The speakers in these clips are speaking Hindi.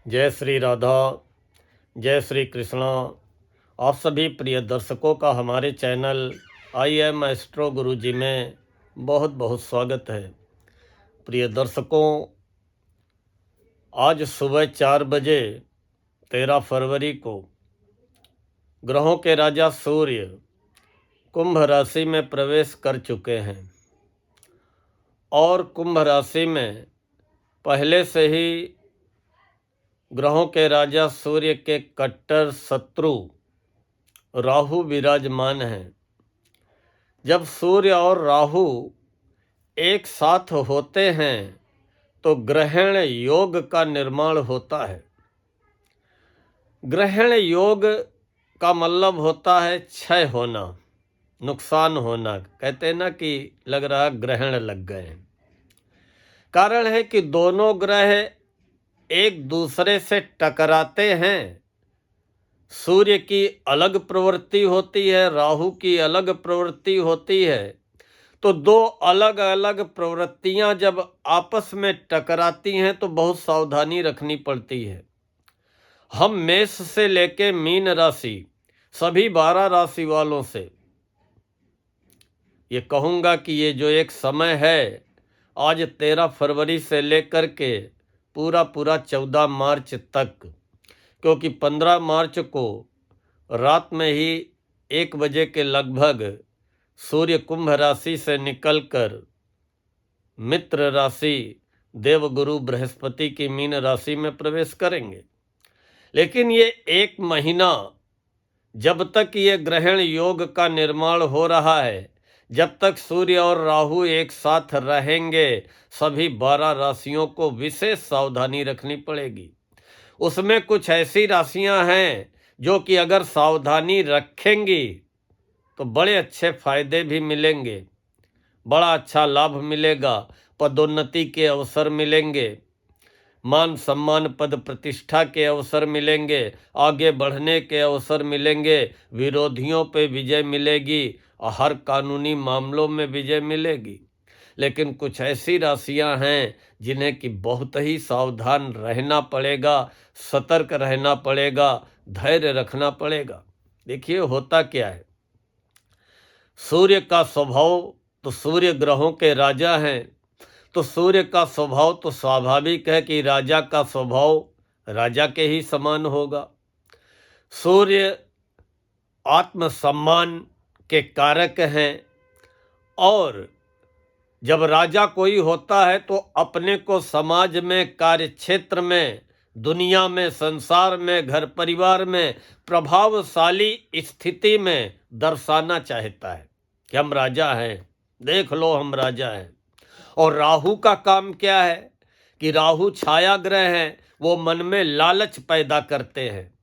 जय श्री राधा, जय श्री कृष्णा। आप सभी प्रिय दर्शकों का हमारे चैनल आई एम एस्ट्रो गुरुजी में बहुत बहुत स्वागत है। प्रिय दर्शकों, आज सुबह 4 बजे 13 फरवरी को ग्रहों के राजा सूर्य कुंभ राशि में प्रवेश कर चुके हैं और कुंभ राशि में पहले से ही ग्रहों के राजा सूर्य के कट्टर शत्रु राहु विराजमान हैं। जब सूर्य और राहु एक साथ होते हैं तो ग्रहण योग का निर्माण होता है। ग्रहण योग का मतलब होता है क्षय होना, नुकसान होना। कहते हैं ना कि लग रहा ग्रहण लग गए। कारण है कि दोनों ग्रह एक दूसरे से टकराते हैं। सूर्य की अलग प्रवृत्ति होती है, राहु की अलग प्रवृत्ति होती है। तो दो अलग अलग प्रवृत्तियां जब आपस में टकराती हैं तो बहुत सावधानी रखनी पड़ती है। हम मेष से लेके मीन राशि सभी 12 राशि वालों से ये कहूँगा कि ये जो एक समय है, आज 13 फरवरी से लेकर के पूरा 14 मार्च तक, क्योंकि 15 मार्च को रात में ही 1 बजे के लगभग सूर्य कुंभ राशि से निकलकर मित्र राशि देवगुरु बृहस्पति की मीन राशि में प्रवेश करेंगे। लेकिन ये 1 महीना जब तक ये ग्रहण योग का निर्माण हो रहा है, जब तक सूर्य और राहु एक साथ रहेंगे, सभी 12 राशियों को विशेष सावधानी रखनी पड़ेगी। उसमें कुछ ऐसी राशियां हैं जो कि अगर सावधानी रखेंगी तो बड़े अच्छे फायदे भी मिलेंगे, बड़ा अच्छा लाभ मिलेगा, पदोन्नति के अवसर मिलेंगे, मान सम्मान पद प्रतिष्ठा के अवसर मिलेंगे, आगे बढ़ने के अवसर मिलेंगे, विरोधियों पे विजय मिलेगी और हर कानूनी मामलों में विजय मिलेगी। लेकिन कुछ ऐसी राशियां हैं जिन्हें कि बहुत ही सावधान रहना पड़ेगा, सतर्क रहना पड़ेगा, धैर्य रखना पड़ेगा। देखिए होता क्या है, सूर्य का स्वभाव तो सूर्य ग्रहों के राजा हैं, तो सूर्य का स्वभाव तो स्वाभाविक है कि राजा का स्वभाव राजा के ही समान होगा। सूर्य आत्मसम्मान के कारक हैं और जब राजा कोई होता है तो अपने को समाज में, कार्य क्षेत्र में, दुनिया में, संसार में, घर परिवार में प्रभावशाली स्थिति में दर्शाना चाहता है कि हम राजा हैं, देख लो हम राजा हैं। और राहु का काम क्या है कि राहु छाया ग्रह हैं, वो मन में लालच पैदा करते हैं,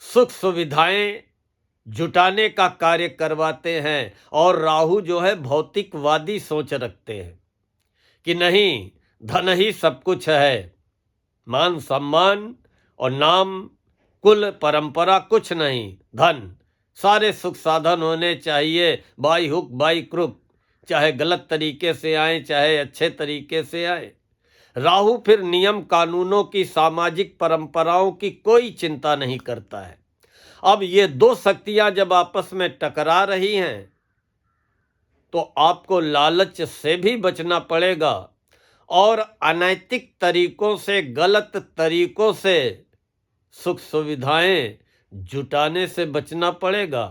सुख सुविधाएं जुटाने का कार्य करवाते हैं। और राहु जो है भौतिकवादी सोच रखते हैं कि नहीं, धन ही सब कुछ है, मान सम्मान और नाम, कुल परंपरा कुछ नहीं, धन, सारे सुख साधन होने चाहिए, बाई हुक बाई क्रुक, चाहे गलत तरीके से आए चाहे अच्छे तरीके से आए। राहु फिर नियम कानूनों की, सामाजिक परंपराओं की कोई चिंता नहीं करता है। अब ये दो शक्तियां जब आपस में टकरा रही हैं तो आपको लालच से भी बचना पड़ेगा और अनैतिक तरीकों से, गलत तरीकों से सुख सुविधाएं जुटाने से बचना पड़ेगा।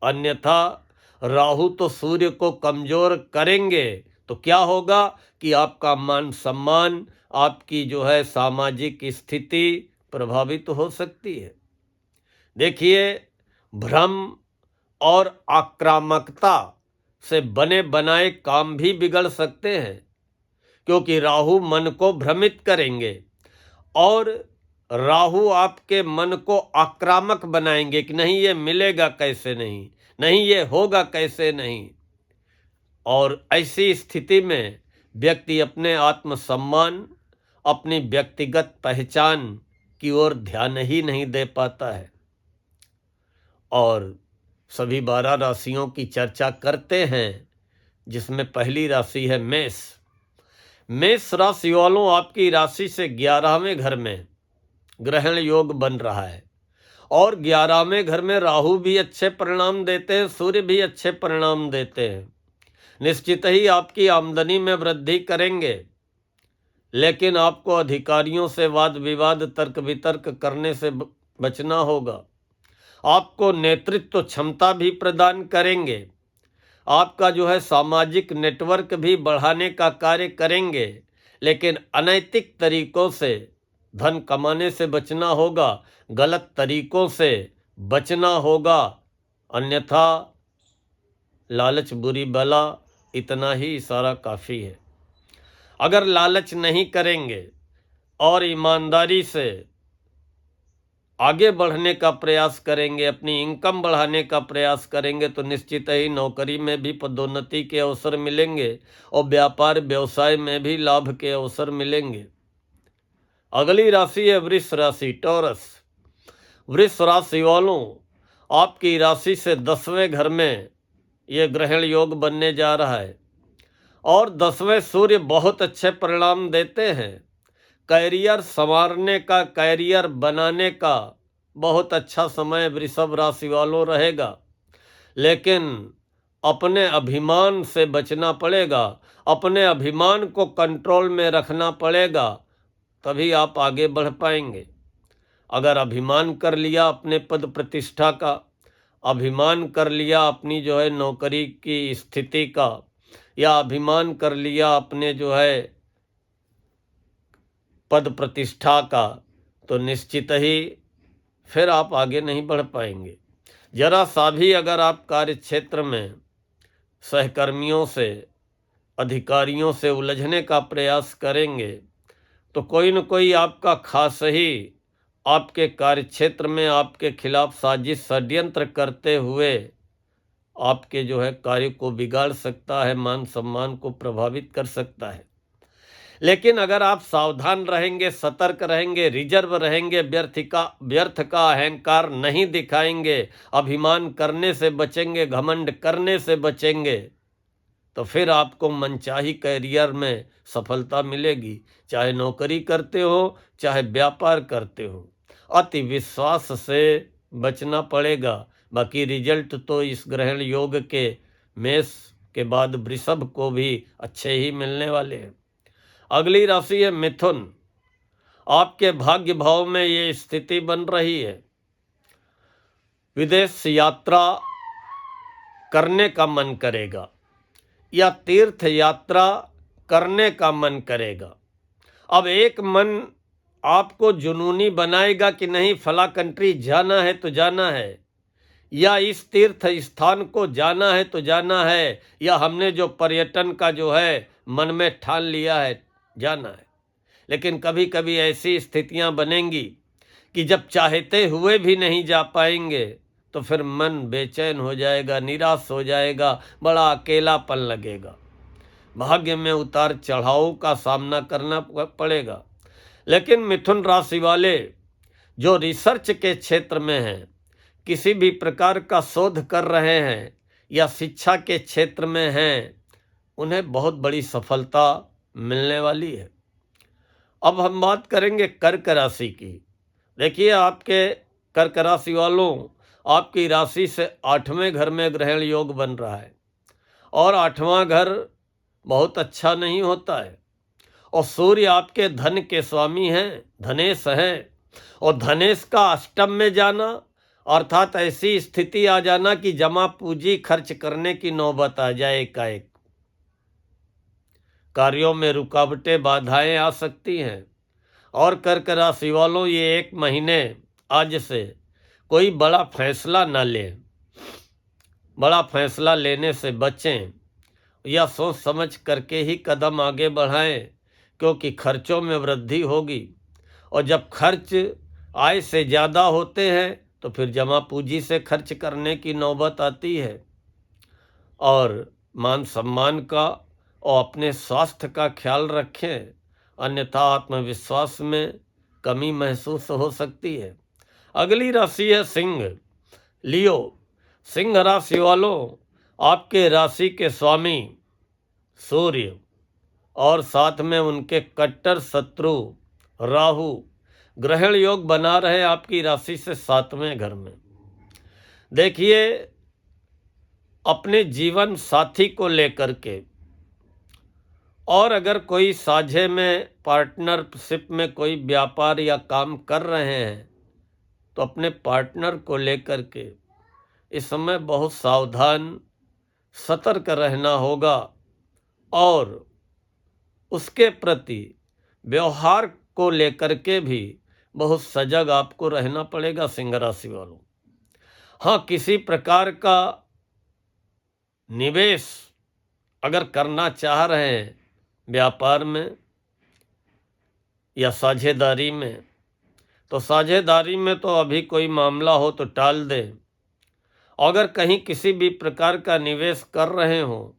अन्यथा राहु तो सूर्य को कमजोर करेंगे तो क्या होगा कि आपका मान सम्मान, आपकी जो है सामाजिक स्थिति प्रभावित हो सकती है। देखिए, भ्रम और आक्रामकता से बने बनाए काम भी बिगड़ सकते हैं, क्योंकि राहु मन को भ्रमित करेंगे और राहु आपके मन को आक्रामक बनाएंगे कि नहीं ये मिलेगा कैसे नहीं, नहीं ये होगा कैसे नहीं। और ऐसी स्थिति में व्यक्ति अपने आत्मसम्मान, अपनी व्यक्तिगत पहचान की ओर ध्यान ही नहीं दे पाता है। और सभी 12 राशियों की चर्चा करते हैं, जिसमें पहली राशि है मेष। मेष राशि वालों, आपकी राशि से 11वें घर में ग्रहण योग बन रहा है। और 11वें घर में राहु भी अच्छे परिणाम देते हैं, सूर्य भी अच्छे परिणाम देते हैं। निश्चित ही आपकी आमदनी में वृद्धि करेंगे, लेकिन आपको अधिकारियों से वाद विवाद तर्क वितर्क करने से बचना होगा। आपको नेतृत्व क्षमता भी प्रदान करेंगे। आपका जो है सामाजिक नेटवर्क भी बढ़ाने का कार्य करेंगे, लेकिन अनैतिक तरीकों से धन कमाने से बचना होगा, गलत तरीकों से बचना होगा, अन्यथा लालच बुरी बला, इतना ही इशारा काफ़ी है। अगर लालच नहीं करेंगे और ईमानदारी से आगे बढ़ने का प्रयास करेंगे, अपनी इनकम बढ़ाने का प्रयास करेंगे, तो निश्चित ही नौकरी में भी पदोन्नति के अवसर मिलेंगे और व्यापार व्यवसाय में भी लाभ के अवसर मिलेंगे। अगली राशि है वृष राशि, टॉरस। वृष राशि वालों, आपकी राशि से 10वें घर में ये ग्रहण योग बनने जा रहा है और 10वें सूर्य बहुत अच्छे परिणाम देते हैं। कैरियर संवारने का, कैरियर बनाने का बहुत अच्छा समय वृषभ राशि वालों रहेगा, लेकिन अपने अभिमान से बचना पड़ेगा, अपने अभिमान को कंट्रोल में रखना पड़ेगा, तभी आप आगे बढ़ पाएंगे। अगर अभिमान कर लिया अपने पद प्रतिष्ठा का, अभिमान कर लिया अपनी जो है नौकरी की स्थिति का, या अभिमान कर लिया अपने जो है पद प्रतिष्ठा का, तो निश्चित ही फिर आप आगे नहीं बढ़ पाएंगे। जरा सा भी अगर आप कार्य क्षेत्र में सहकर्मियों से, अधिकारियों से उलझने का प्रयास करेंगे, तो कोई न कोई आपका खास ही आपके कार्य क्षेत्र में आपके खिलाफ साजिश षड्यंत्र करते हुए आपके जो है कार्य को बिगाड़ सकता है, मान सम्मान को प्रभावित कर सकता है। लेकिन अगर आप सावधान रहेंगे, सतर्क रहेंगे, रिजर्व रहेंगे, व्यर्थ का अहंकार नहीं दिखाएंगे, अभिमान करने से बचेंगे, घमंड करने से बचेंगे, तो फिर आपको मनचाही कैरियर में सफलता मिलेगी। चाहे नौकरी करते हो, चाहे व्यापार करते हो, अति विश्वास से बचना पड़ेगा। बाकी रिजल्ट तो इस ग्रहण योग के मेष के बाद वृषभ को भी अच्छे ही मिलने वाले हैं। अगली राशि है मिथुन। आपके भाग्य भाव में ये स्थिति बन रही है, विदेश यात्रा करने का मन करेगा या तीर्थ यात्रा करने का मन करेगा। अब एक मन आपको जुनूनी बनाएगा कि नहीं फला कंट्री जाना है तो जाना है, या इस तीर्थ स्थान को जाना है तो जाना है, या हमने जो पर्यटन का जो है मन में ठान लिया है जाना है। लेकिन कभी कभी ऐसी स्थितियां बनेंगी कि जब चाहते हुए भी नहीं जा पाएंगे, तो फिर मन बेचैन हो जाएगा, निराश हो जाएगा, बड़ा अकेलापन लगेगा, भाग्य में उतार चढ़ाव का सामना करना पड़ेगा। लेकिन मिथुन राशि वाले जो रिसर्च के क्षेत्र में हैं, किसी भी प्रकार का शोध कर रहे हैं या शिक्षा के क्षेत्र में हैं, उन्हें बहुत बड़ी सफलता मिलने वाली है। अब हम बात करेंगे कर्क राशि की। देखिए, आपके कर्क राशि वालों, आपकी राशि से 8वें घर में ग्रहण योग बन रहा है और 8वां घर बहुत अच्छा नहीं होता है, और सूर्य आपके धन के स्वामी हैं, धनेश हैं, और धनेश का अष्टम में जाना अर्थात ऐसी स्थिति आ जाना कि जमा पूंजी खर्च करने की नौबत आ जाए एकाएक। कार्यों में रुकावटें, बाधाएं आ सकती हैं। और कर्क राशि वालों, ये 1 महीने आज से कोई बड़ा फैसला न लें, बड़ा फैसला लेने से बचें, या सोच समझ करके ही कदम आगे बढ़ाएं, क्योंकि खर्चों में वृद्धि होगी, और जब खर्च आय से ज़्यादा होते हैं तो फिर जमा पूंजी से खर्च करने की नौबत आती है। और मान सम्मान का और अपने स्वास्थ्य का ख्याल रखें, अन्यथा आत्मविश्वास में कमी महसूस हो सकती है। अगली राशि है सिंह, लियो। सिंह राशि वालों, आपके राशि के स्वामी सूर्य और साथ में उनके कट्टर शत्रु राहु ग्रहण योग बना रहे आपकी राशि से 7वें घर में। देखिए, अपने जीवन साथी को लेकर के, और अगर कोई साझे में पार्टनरशिप में कोई व्यापार या काम कर रहे हैं तो अपने पार्टनर को लेकर के इस समय बहुत सावधान सतर्क रहना होगा, और उसके प्रति व्यवहार को लेकर के भी बहुत सजग आपको रहना पड़ेगा सिंह राशि वालों। हाँ, किसी प्रकार का निवेश अगर करना चाह रहे हैं व्यापार में या साझेदारी में, तो साझेदारी में तो अभी कोई मामला हो तो टाल दें। अगर कहीं किसी भी प्रकार का निवेश कर रहे हो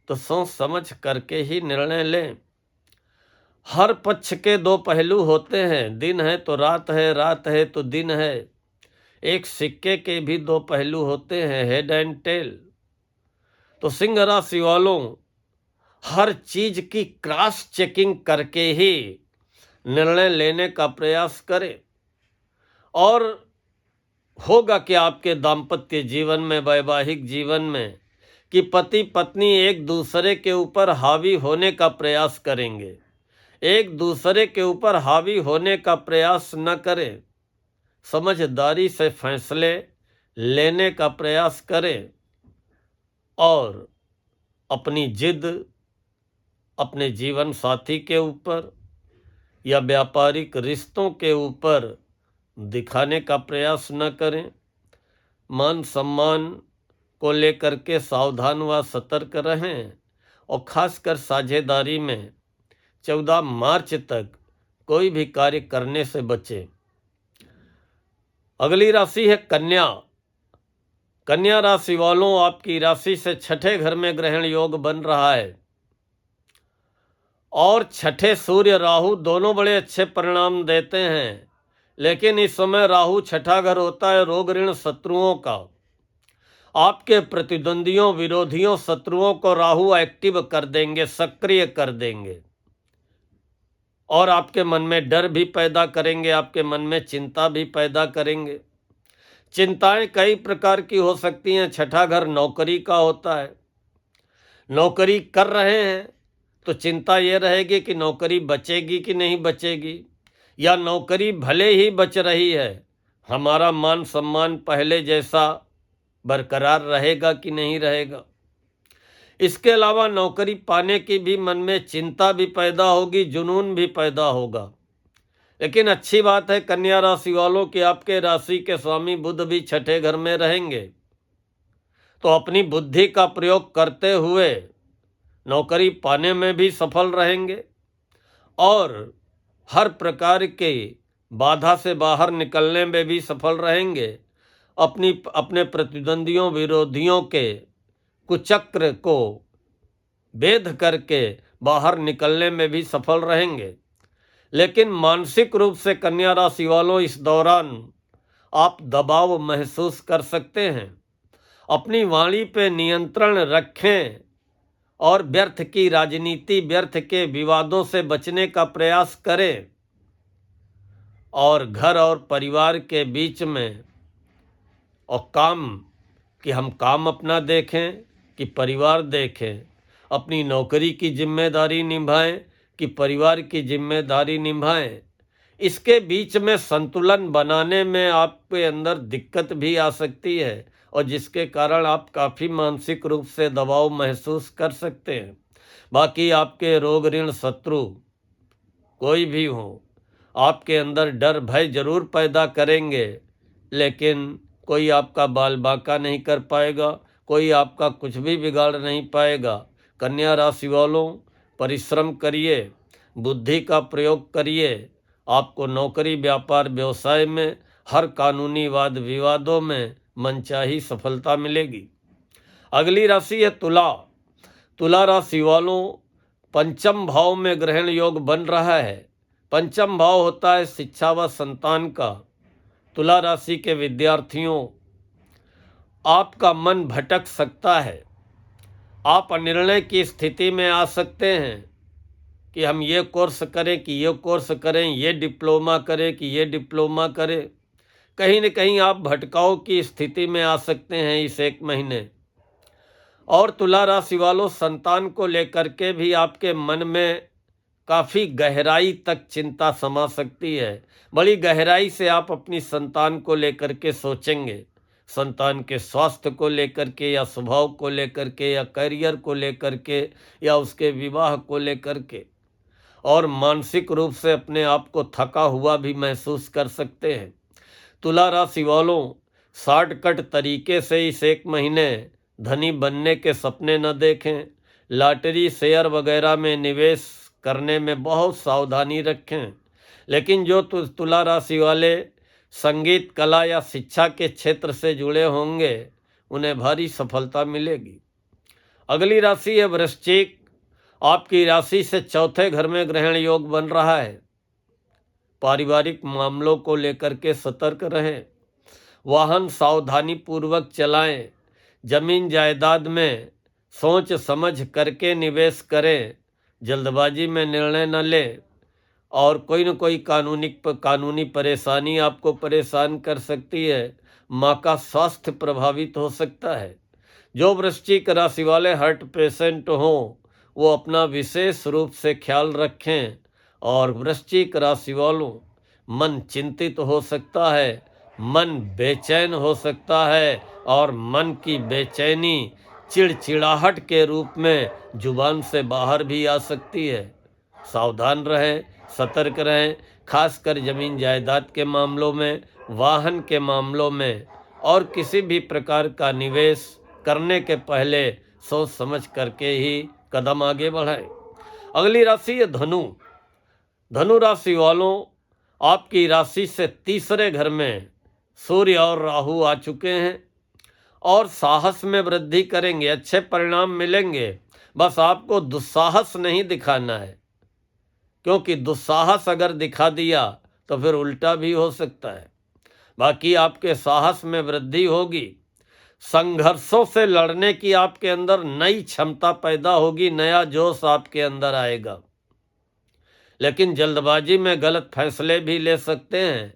तो सोच समझ करके ही निर्णय लें। हर पक्ष के दो पहलू होते हैं, दिन है तो रात है, रात है तो दिन है। एक सिक्के के भी दो पहलू होते हैं, हेड एंड टेल। तो सिंह राशि वालों, हर चीज की क्रॉस चेकिंग करके ही निर्णय लेने का प्रयास करें, और होगा कि आपके दाम्पत्य जीवन में, वैवाहिक जीवन में, कि पति पत्नी एक दूसरे के ऊपर हावी होने का प्रयास करेंगे। एक दूसरे के ऊपर हावी होने का प्रयास न करें, समझदारी से फैसले लेने का प्रयास करें, और अपनी जिद अपने जीवन साथी के ऊपर या व्यापारिक रिश्तों के ऊपर दिखाने का प्रयास न करें। मान सम्मान को लेकर के सावधान व सतर्क रहें, और खासकर साझेदारी में 14 मार्च तक कोई भी कार्य करने से बचें। अगली राशि है कन्या। कन्या राशि वालों, आपकी राशि से 6ठे घर में ग्रहण योग बन रहा है, और 6ठे सूर्य राहु दोनों बड़े अच्छे परिणाम देते हैं। लेकिन इस समय राहु 6ठा घर होता है रोग ऋण शत्रुओं का। आपके प्रतिद्वंदियों, विरोधियों, शत्रुओं को राहु एक्टिव कर देंगे, सक्रिय कर देंगे, और आपके मन में डर भी पैदा करेंगे, आपके मन में चिंता भी पैदा करेंगे। चिंताएं कई प्रकार की हो सकती हैं। 6ठा घर नौकरी का होता है। नौकरी कर रहे हैं तो चिंता ये रहेगी कि नौकरी बचेगी कि नहीं बचेगी, या नौकरी भले ही बच रही है, हमारा मान सम्मान पहले जैसा बरकरार रहेगा कि नहीं रहेगा। इसके अलावा नौकरी पाने की भी मन में चिंता भी पैदा होगी, जुनून भी पैदा होगा। लेकिन अच्छी बात है कन्या राशि वालों की आपके राशि के स्वामी बुध भी 6ठे घर में रहेंगे, तो अपनी बुद्धि का प्रयोग करते हुए नौकरी पाने में भी सफल रहेंगे, और हर प्रकार के बाधा से बाहर निकलने में भी सफल रहेंगे। अपने प्रतिद्वंदियों, विरोधियों के कुचक्र को भेद करके बाहर निकलने में भी सफल रहेंगे। लेकिन मानसिक रूप से कन्या राशि वालों, इस दौरान आप दबाव महसूस कर सकते हैं। अपनी वाणी पे नियंत्रण रखें, और व्यर्थ की राजनीति, व्यर्थ के विवादों से बचने का प्रयास करें, और घर और परिवार के बीच में, और काम कि हम काम अपना देखें कि परिवार देखें, अपनी नौकरी की जिम्मेदारी निभाएं कि परिवार की जिम्मेदारी निभाएं, इसके बीच में संतुलन बनाने में आपके अंदर दिक्कत भी आ सकती है, और जिसके कारण आप काफ़ी मानसिक रूप से दबाव महसूस कर सकते हैं। बाकी आपके रोग ऋण शत्रु कोई भी हो, आपके अंदर डर भय जरूर पैदा करेंगे, लेकिन कोई आपका बाल बांका नहीं कर पाएगा, कोई आपका कुछ भी बिगाड़ नहीं पाएगा। कन्या राशि वालों, परिश्रम करिए, बुद्धि का प्रयोग करिए, आपको नौकरी, व्यापार, व्यवसाय में, हर कानूनी वाद विवादों में मनचाही सफलता मिलेगी। अगली राशि है तुला। तुला राशि वालों, पंचम भाव में ग्रहण योग बन रहा है। पंचम भाव होता है शिक्षा व संतान का। तुला राशि के विद्यार्थियों, आपका मन भटक सकता है, आप अनिर्णय की स्थिति में आ सकते हैं, कि हम ये कोर्स करें कि ये कोर्स करें, ये डिप्लोमा करें कि ये डिप्लोमा करें। कहीं न कहीं आप भटकाव की स्थिति में आ सकते हैं इस 1 महीने। और तुला राशि वालों, संतान को लेकर के भी आपके मन में काफ़ी गहराई तक चिंता समा सकती है। बड़ी गहराई से आप अपनी संतान को लेकर के सोचेंगे। संतान के स्वास्थ्य को लेकर के या स्वभाव को लेकर के या करियर को लेकर के या उसके विवाह को लेकर के, और मानसिक रूप से अपने आप को थका हुआ भी महसूस कर सकते हैं। तुला राशि वालों, शॉर्टकट तरीके से इस 1 महीने धनी बनने के सपने न देखें। लॉटरी, शेयर वगैरह में निवेश करने में बहुत सावधानी रखें। लेकिन जो तुला राशि वाले संगीत, कला या शिक्षा के क्षेत्र से जुड़े होंगे, उन्हें भारी सफलता मिलेगी। अगली राशि है वृश्चिक। आपकी राशि से चौथे घर में ग्रहण योग बन रहा है। पारिवारिक मामलों को लेकर के सतर्क रहें। वाहन सावधानी पूर्वक चलाएं। जमीन जायदाद में सोच समझ करके निवेश करें। जल्दबाजी में निर्णय न लें। और कोई न कोई कानूनी परेशानी आपको परेशान कर सकती है। माँ का स्वास्थ्य प्रभावित हो सकता है। जो वृश्चिक राशि वाले हार्ट पेशेंट हों, वो अपना विशेष रूप से ख्याल रखें। और वृश्चिक राशि वालों, मन चिंतित हो सकता है, मन बेचैन हो सकता है, और मन की बेचैनी चिड़चिड़ाहट के रूप में जुबान से बाहर भी आ सकती है। सावधान रहें, सतर्क रहें, खासकर जमीन जायदाद के मामलों में, वाहन के मामलों में, और किसी भी प्रकार का निवेश करने के पहले सोच समझ करके ही कदम आगे बढ़ाएं। अगली राशि है धनु। धनु राशि वालों, आपकी राशि से तीसरे घर में सूर्य और राहु आ चुके हैं और साहस में वृद्धि करेंगे। अच्छे परिणाम मिलेंगे। बस आपको दुस्साहस नहीं दिखाना है, क्योंकि दुस्साहस अगर दिखा दिया तो फिर उल्टा भी हो सकता है। बाकी आपके साहस में वृद्धि होगी। संघर्षों से लड़ने की आपके अंदर नई क्षमता पैदा होगी, नया जोश आपके अंदर आएगा। लेकिन जल्दबाजी में गलत फैसले भी ले सकते हैं।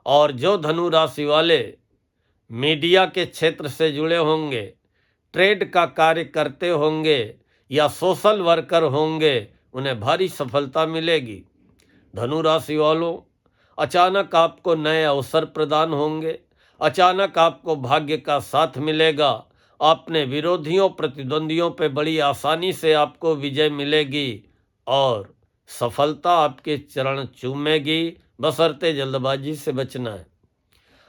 और जो धनु राशि वाले मीडिया के क्षेत्र से जुड़े होंगे, ट्रेड का कार्य करते होंगे या सोशल वर्कर होंगे, उन्हें भारी सफलता मिलेगी। धनु राशि वालों, अचानक आपको नए अवसर प्रदान होंगे। अचानक आपको भाग्य का साथ मिलेगा। अपने विरोधियों, प्रतिद्वंदियों पे बड़ी आसानी से आपको विजय मिलेगी और सफलता आपके चरण चूमेगी, बशर्ते जल्दबाजी से बचना है।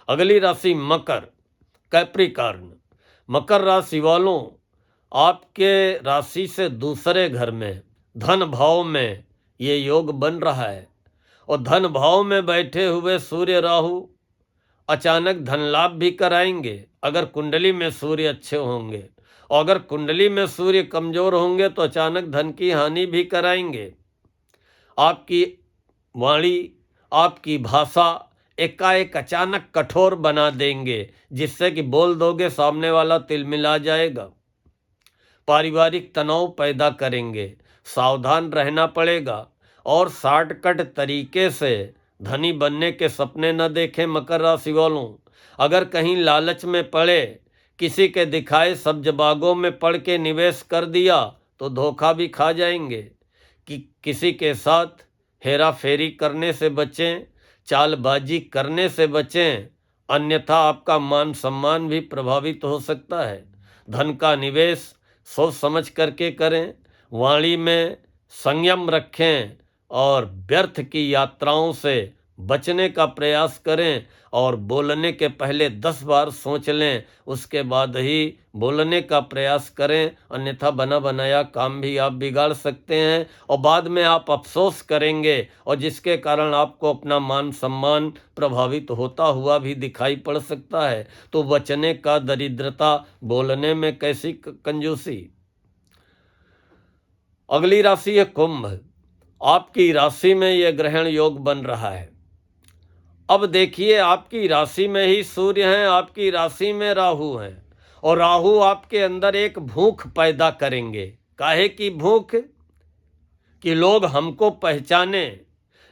अगली राशि मकर, कैप्रिकॉर्न। मकर राशि वालों, आपके राशि से दूसरे घर में धन भाव में ये योग बन रहा है। और धन भाव में बैठे हुए सूर्य राहु अचानक धन लाभ भी कराएंगे अगर कुंडली में सूर्य अच्छे होंगे। और अगर कुंडली में सूर्य कमजोर होंगे तो अचानक धन की हानि भी कराएंगे। आपकी वाणी, आपकी भाषा एकाएक अचानक कठोर बना देंगे, जिससे कि बोल दोगे सामने वाला तिलमिला जाएगा। पारिवारिक तनाव पैदा करेंगे, सावधान रहना पड़ेगा। और शॉर्टकट तरीके से धनी बनने के सपने न देखें मकर राशि वालों। अगर कहीं लालच में पड़े, किसी के दिखाए सब्ज बागों में पड़ के निवेश कर दिया तो धोखा भी खा जाएंगे। कि किसी के साथ हेरा फेरी करने से बचें, चालबाजी करने से बचें, अन्यथा आपका मान सम्मान भी प्रभावित हो सकता है। धन का निवेश सोच समझ करके करें। वाणी में संयम रखें और व्यर्थ की यात्राओं से बचने का प्रयास करें। और बोलने के पहले 10 बार सोच लें, उसके बाद ही बोलने का प्रयास करें, अन्यथा बना बनाया काम भी आप बिगाड़ सकते हैं और बाद में आप अफसोस करेंगे, और जिसके कारण आपको अपना मान सम्मान प्रभावित होता हुआ भी दिखाई पड़ सकता है। तो बचने का दरिद्रता, बोलने में कैसी कंजूसी। अगली राशि है कुंभ। आपकी राशि में यह ग्रहण योग बन रहा है। अब देखिए, आपकी राशि में ही सूर्य हैं, आपकी राशि में राहु हैं, और राहु आपके अंदर एक भूख पैदा करेंगे। काहे की भूख? कि लोग हमको पहचाने,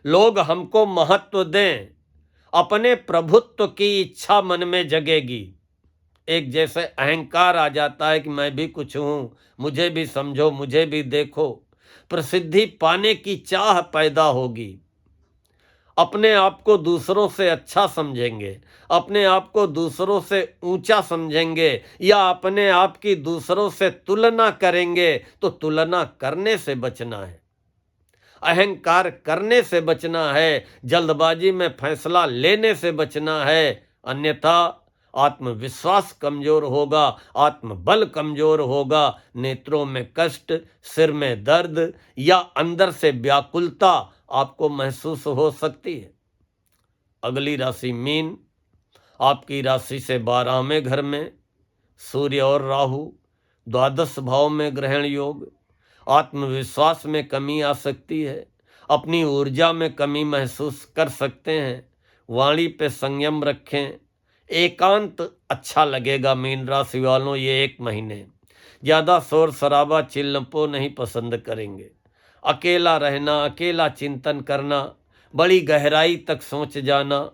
लोग हमको महत्व दें, अपने प्रभुत्व की इच्छा मन में जगेगी। एक जैसे अहंकार आ जाता है कि मैं भी कुछ हूँ, मुझे भी समझो, मुझे भी देखो, प्रसिद्धि पाने की चाह पैदा होगी। अपने आप को दूसरों से अच्छा समझेंगे, अपने आप को दूसरों से ऊंचा समझेंगे या अपने आप की दूसरों से तुलना करेंगे, तो तुलना करने से बचना है, अहंकार करने से बचना है, जल्दबाजी में फैसला लेने से बचना है। अन्यथा आत्मविश्वास कमजोर होगा, आत्मबल कमजोर होगा, नेत्रों में कष्ट, सिर में दर्द या अंदर से व्याकुलता आपको महसूस हो सकती है। अगली राशि मीन। आपकी राशि से 12वें घर में सूर्य और राहु, द्वादश भाव में ग्रहण योग। आत्मविश्वास में कमी आ सकती है, अपनी ऊर्जा में कमी महसूस कर सकते हैं। वाणी पे संयम रखें। एकांत अच्छा लगेगा मीन राशि वालों, ये 1 महीने ज़्यादा शोर शराबा चिल्लपो नहीं पसंद करेंगे। अकेला रहना, अकेला चिंतन करना, बड़ी गहराई तक सोच जाना,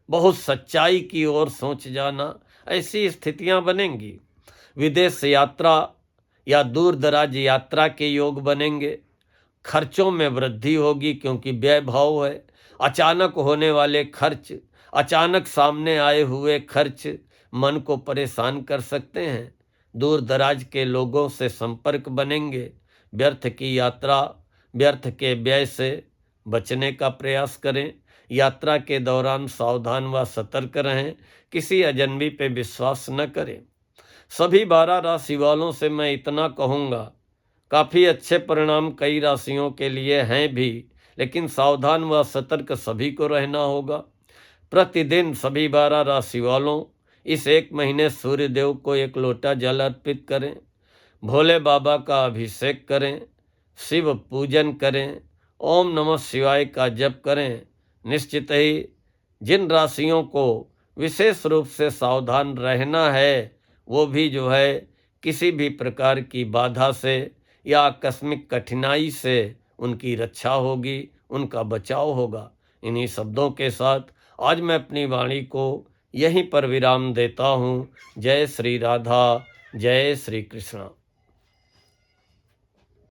बहुत सच्चाई की ओर सोच जाना, ऐसी स्थितियां बनेंगी। विदेश यात्रा या दूर दराज यात्रा के योग बनेंगे। खर्चों में वृद्धि होगी क्योंकि व्यय भाव है। अचानक होने वाले खर्च, अचानक सामने आए हुए खर्च मन को परेशान कर सकते हैं। दूर दराज के लोगों से संपर्क बनेंगे। व्यर्थ की यात्रा, व्यर्थ के व्यय से बचने का प्रयास करें। यात्रा के दौरान सावधान व सतर्क रहें, किसी अजनबी पे विश्वास न करें। सभी 12 राशि वालों से मैं इतना कहूँगा, काफ़ी अच्छे परिणाम कई राशियों के लिए हैं भी, लेकिन सावधान व सतर्क सभी को रहना होगा। प्रतिदिन सभी 12 राशि वालों इस 1 महीने सूर्य देव को 1 लोटा जल अर्पित करें, भोले बाबा का अभिषेक करें, शिव पूजन करें, ओम नमः शिवाय का जप करें। निश्चित ही जिन राशियों को विशेष रूप से सावधान रहना है, वो भी जो है किसी भी प्रकार की बाधा से या आकस्मिक कठिनाई से उनकी रक्षा होगी, उनका बचाव होगा। इन्हीं शब्दों के साथ आज मैं अपनी वाणी को यहीं पर विराम देता हूँ। जय श्री राधा, जय श्री कृष्णा।